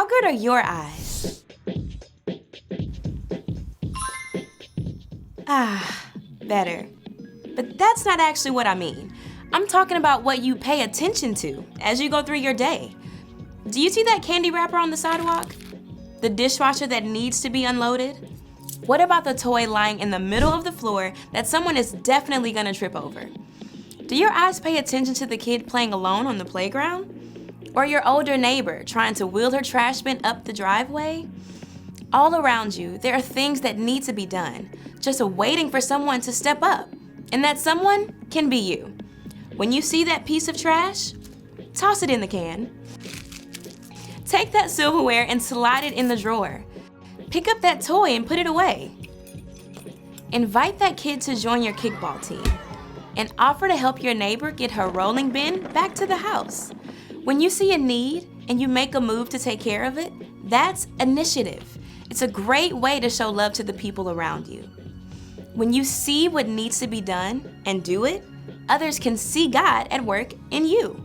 How good are your eyes? Better. But that's not actually what I mean. I'm talking about what you pay attention to as you go through your day. Do you see that candy wrapper on the sidewalk? The dishwasher that needs to be unloaded? What about the toy lying in the middle of the floor that someone is definitely gonna trip over? Do your eyes pay attention to the kid playing alone on the playground? Or your older neighbor trying to wheel her trash bin up the driveway? All around you, there are things that need to be done, just waiting for someone to step up. And that someone can be you. When you see that piece of trash, toss it in the can. Take that silverware and slide it in the drawer. Pick up that toy and put it away. Invite that kid to join your kickball team and offer to help your neighbor get her rolling bin back to the house. When you see a need and you make a move to take care of it, that's initiative. It's a great way to show love to the people around you. When you see what needs to be done and do it, others can see God at work in you.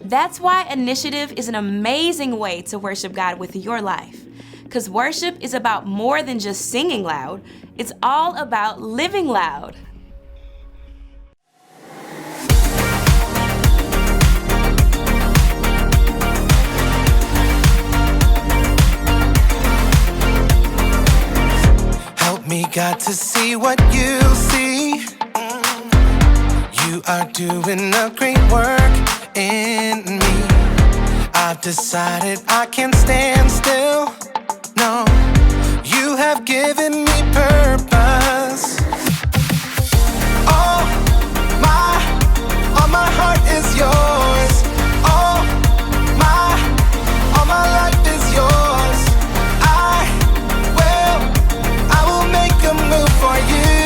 That's why initiative is an amazing way to worship God with your life. Because worship is about more than just singing loud, it's all about living loud. Help me, God, to see what you see. You are doing a great work in me. I've decided I can't stand still. No, you have given me purpose. All my heart is yours. All my life is yours. I will make a move for you,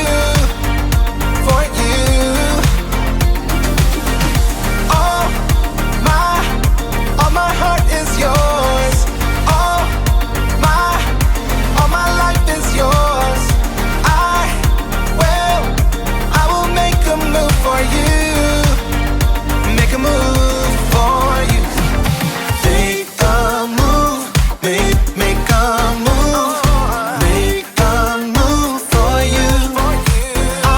for you. All my heart is yours. All my life is yours. I will make a move for you. Make a move for you. Make a move. Make a move. Make a move for you. I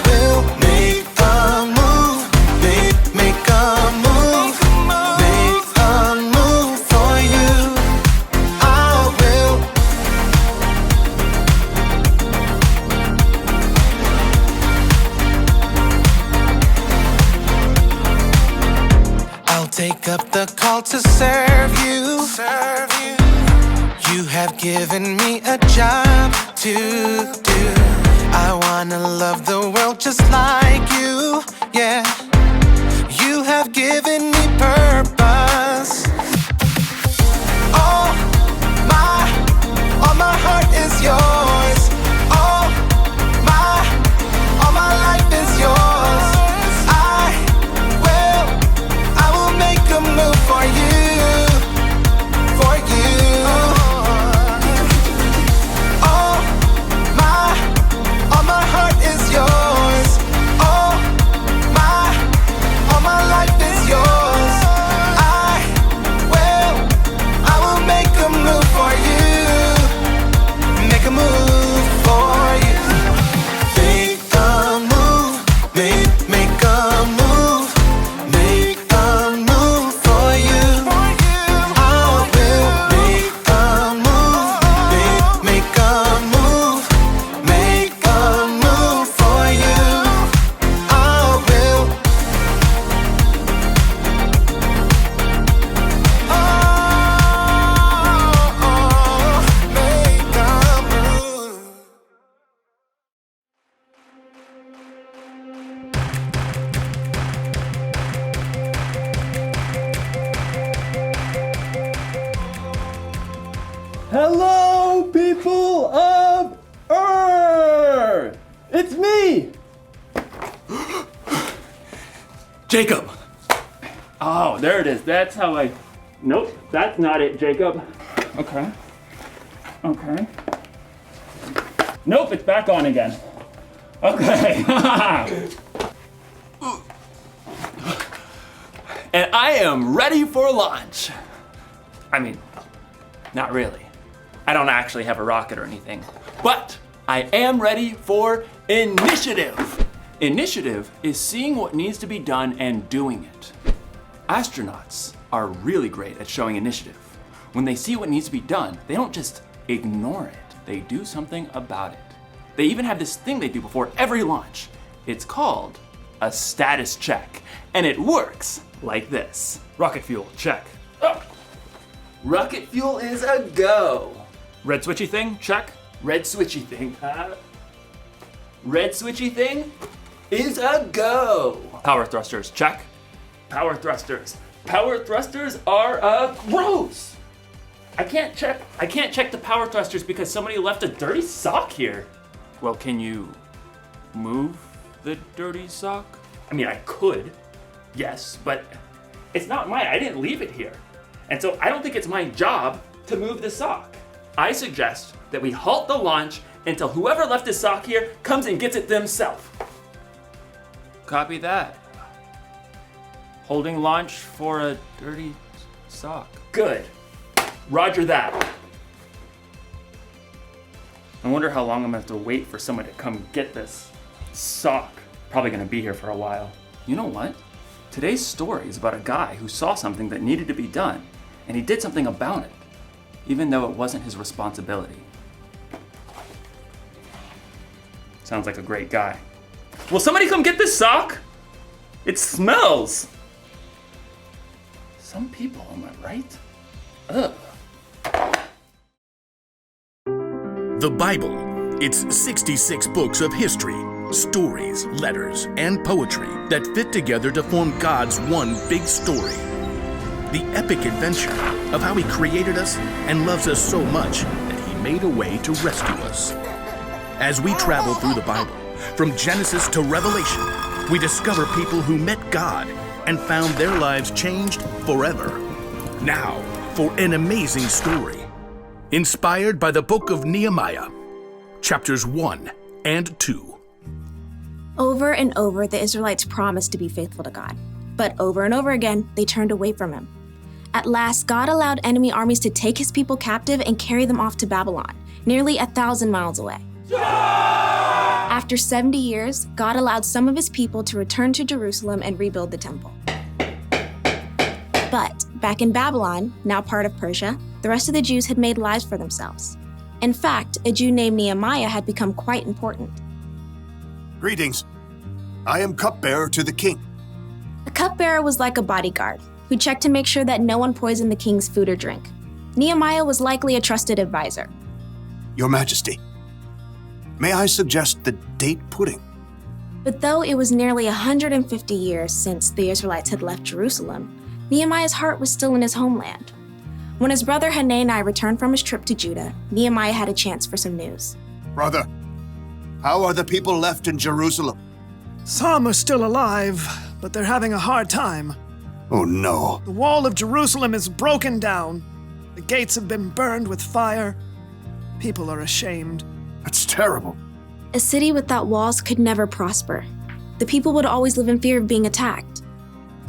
will make a move. Make a move. Make a move for you. I will. I'll take up the call to serve you. You have given me a job to do. I wanna love the world just like you. Yeah. You have given me purpose. All my heart is yours. All my life is yours. I will make a move for you, for you. All my heart is yours. All my life is yours. I will make a move for you. Make a move for you. Make a move. Make a move. Make a move for you. I will make a move. Make a move. Make a move for you. I will. Make a move. Hello, people of Earth! It's me! Jacob! Oh, there it is. That's how I... Nope, that's not it, Jacob. Okay. Okay. Nope, it's back on again. Okay. And I am ready for launch. I mean, Not really. I don't actually have a rocket or anything. But I am ready for initiative. Initiative is seeing what needs to be done and doing it. Astronauts are really great at showing initiative. When they see what needs to be done, they don't just ignore it. They do something about it. They even have this thing they do before every launch. It's called a status check, and it works like this. Rocket fuel, check. Oh. Rocket fuel is a go. Red switchy thing, check. Red switchy thing, Red switchy thing is a go. Power thrusters, check. Power thrusters. Power thrusters are a gross. I can't check the power thrusters because somebody left a dirty sock here. Well, can you move the dirty sock? I mean, I could, yes, but it's not mine. I didn't leave it here. And so I don't think it's my job to move the sock. I suggest that we halt the launch until whoever left the sock here comes and gets it themselves. Copy that. Holding launch for a dirty sock. Good. Roger that. I wonder how long I'm gonna have to wait for someone to come get this sock. Probably gonna be here for a while. You know what? Today's story is about a guy who saw something that needed to be done, and he did something about it, even though it wasn't his responsibility. Sounds like a great guy. Will somebody come get this sock? It smells. Some people, am I right? Ugh. The Bible. It's 66 books of history, stories, letters, and poetry that fit together to form God's one big story. The epic adventure of how He created us and loves us so much that He made a way to rescue us. As we travel through the Bible, from Genesis to Revelation, we discover people who met God and found their lives changed forever. Now, for an amazing story. Inspired by the book of Nehemiah, chapters 1 and 2. Over and over, the Israelites promised to be faithful to God. But over and over again, they turned away from Him. At last, God allowed enemy armies to take His people captive and carry them off to Babylon, nearly 1,000 miles away. After 70 years, God allowed some of His people to return to Jerusalem and rebuild the temple. But back in Babylon, now part of Persia, the rest of the Jews had made lives for themselves. In fact, a Jew named Nehemiah had become quite important. Greetings. I am cupbearer to the king. A cupbearer was like a bodyguard who checked to make sure that no one poisoned the king's food or drink. Nehemiah was likely a trusted advisor. Your Majesty, may I suggest the date pudding? But though it was nearly 150 years since the Israelites had left Jerusalem, Nehemiah's heart was still in his homeland. When his brother Hanani returned from his trip to Judah, Nehemiah had a chance for some news. Brother, how are the people left in Jerusalem? Some are still alive, but they're having a hard time. Oh no. The wall of Jerusalem is broken down. The gates have been burned with fire. People are ashamed. That's terrible. A city without walls could never prosper. The people would always live in fear of being attacked.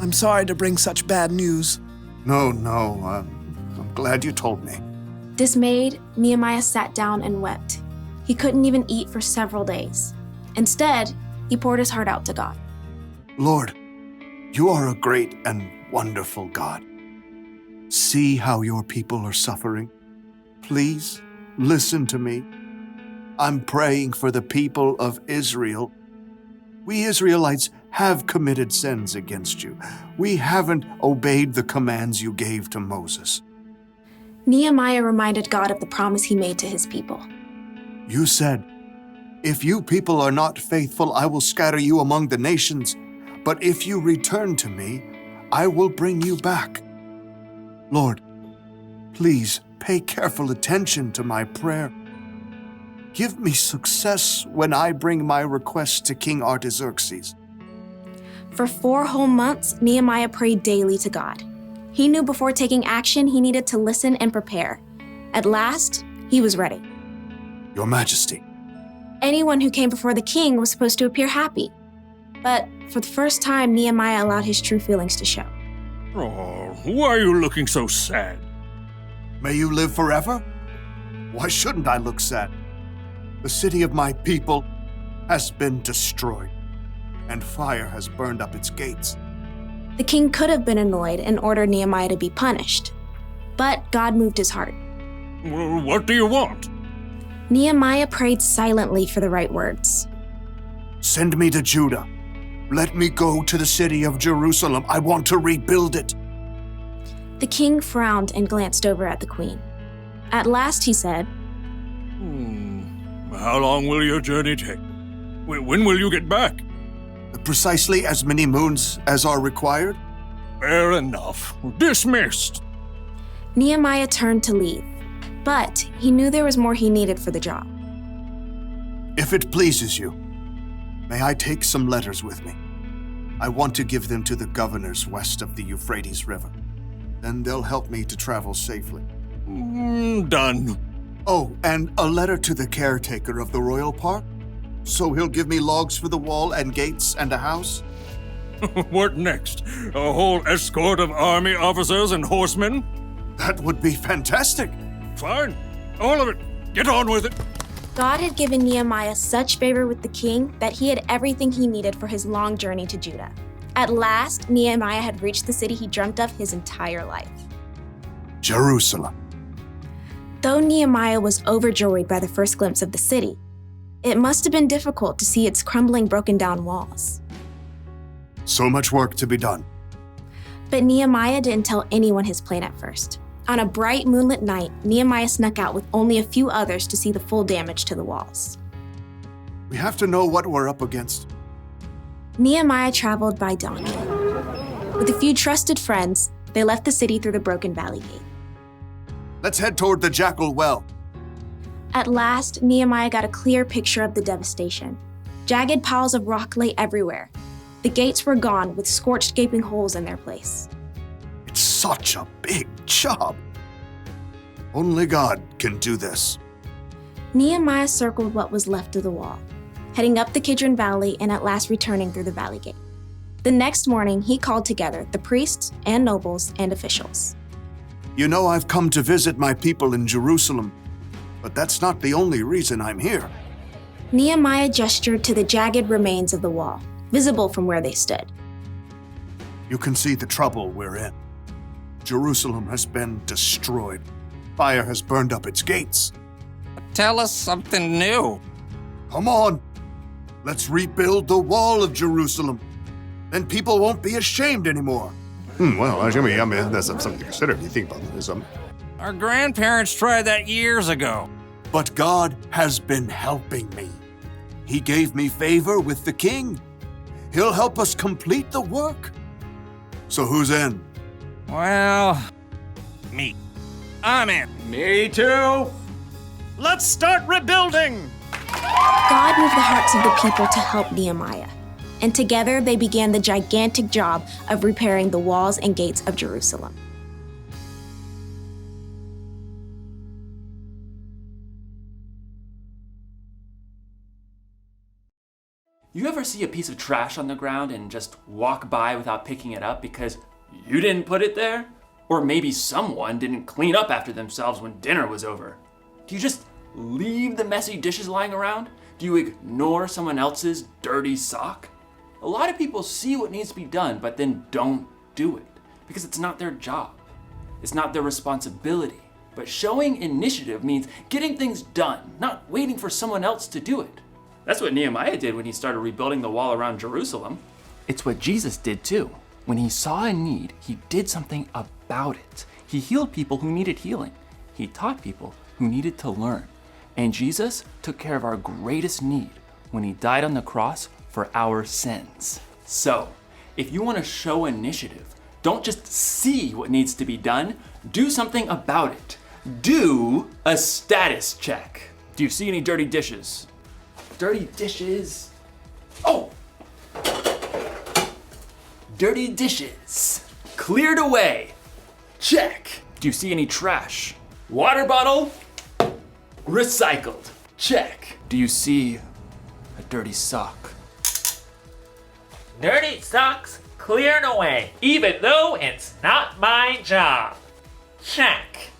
I'm sorry to bring such bad news. No, I'm glad you told me. Dismayed, Nehemiah sat down and wept. He couldn't even eat for several days. Instead, he poured his heart out to God. Lord, you are a great and wonderful God. See how your people are suffering. Please listen to me. I'm praying for the people of Israel. We Israelites have committed sins against you. We haven't obeyed the commands you gave to Moses. Nehemiah reminded God of the promise He made to His people. You said, "If you people are not faithful, I will scatter you among the nations. But if you return to me, I will bring you back." Lord, please pay careful attention to my prayer. Give me success when I bring my request to King Artaxerxes. For 4 whole months, Nehemiah prayed daily to God. He knew before taking action, he needed to listen and prepare. At last, he was ready. Your Majesty. Anyone who came before the king was supposed to appear happy. But for the first time, Nehemiah allowed his true feelings to show. Oh, why are you looking so sad? May you live forever? Why shouldn't I look sad? The city of my people has been destroyed, and fire has burned up its gates. The king could have been annoyed and ordered Nehemiah to be punished, but God moved his heart. Well, what do you want? Nehemiah prayed silently for the right words. Send me to Judah. Let me go to the city of Jerusalem. I want to rebuild it. The king frowned and glanced over at the queen. At last he said, How long will your journey take? When will you get back? Precisely as many moons as are required. Fair enough. Dismissed. Nehemiah turned to leave, but he knew there was more he needed for the job. If it pleases you, may I take some letters with me? I want to give them to the governors west of the Euphrates River. Then they'll help me to travel safely. Done. Oh, and a letter to the caretaker of the royal park? So he'll give me logs for the wall and gates and a house? What next? A whole escort of army officers and horsemen? That would be fantastic. Fine. All of it. Get on with it. God had given Nehemiah such favor with the king that he had everything he needed for his long journey to Judah. At last, Nehemiah had reached the city he dreamt of his entire life. Jerusalem. Though Nehemiah was overjoyed by the first glimpse of the city, it must have been difficult to see its crumbling, broken down walls. So much work to be done. But Nehemiah didn't tell anyone his plan at first. On a bright moonlit night, Nehemiah snuck out with only a few others to see the full damage to the walls. We have to know what we're up against. Nehemiah traveled by donkey. With a few trusted friends, they left the city through the broken valley gate. Let's head toward the Jackal Well. At last, Nehemiah got a clear picture of the devastation. Jagged piles of rock lay everywhere. The gates were gone, with scorched, gaping holes in their place. It's such a big job. Only God can do this. Nehemiah circled what was left of the wall, heading up the Kidron Valley and at last returning through the valley gate. The next morning, he called together the priests and nobles and officials. You know, I've come to visit my people in Jerusalem, but that's not the only reason I'm here. Nehemiah gestured to the jagged remains of the wall, visible from where they stood. You can see the trouble we're in. Jerusalem has been destroyed. Fire has burned up its gates. Tell us something new. Come on. Let's rebuild the wall of Jerusalem. Then people won't be ashamed anymore. Well, I mean, that's something to consider if you think about it. Our grandparents tried that years ago. But God has been helping me. He gave me favor with the king. He'll help us complete the work. So who's in? Well, me. I'm in. Me too. Let's start rebuilding! God moved the hearts of the people to help Nehemiah, and together they began the gigantic job of repairing the walls and gates of Jerusalem. You ever see a piece of trash on the ground and just walk by without picking it up because you didn't put it there? Or maybe someone didn't clean up after themselves when dinner was over? Do you just leave the messy dishes lying around? Do you ignore someone else's dirty sock? A lot of people see what needs to be done, but then don't do it because it's not their job. It's not their responsibility. But showing initiative means getting things done, not waiting for someone else to do it. That's what Nehemiah did when he started rebuilding the wall around Jerusalem. It's what Jesus did too. When he saw a need, he did something about it. He healed people who needed healing. He taught people who needed to learn. And Jesus took care of our greatest need when he died on the cross for our sins. So, if you want to show initiative, don't just see what needs to be done, do something about it. Do a status check. Do you see any dirty dishes? Dirty dishes. Oh! Dirty dishes. Cleared away. Check. Do you see any trash? Water bottle. Recycled. Check. Do you see a dirty sock? Dirty socks cleared away, even though it's not my job. Check.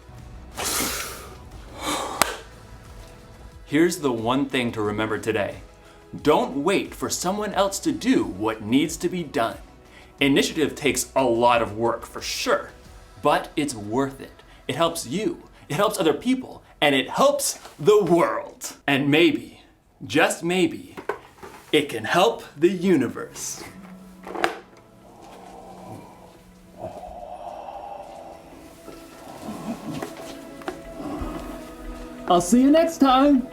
Here's the one thing to remember today. Don't wait for someone else to do what needs to be done. Initiative takes a lot of work for sure, but it's worth it. It helps you, it helps other people, and it helps the world. And maybe, just maybe, it can help the universe. I'll see you next time.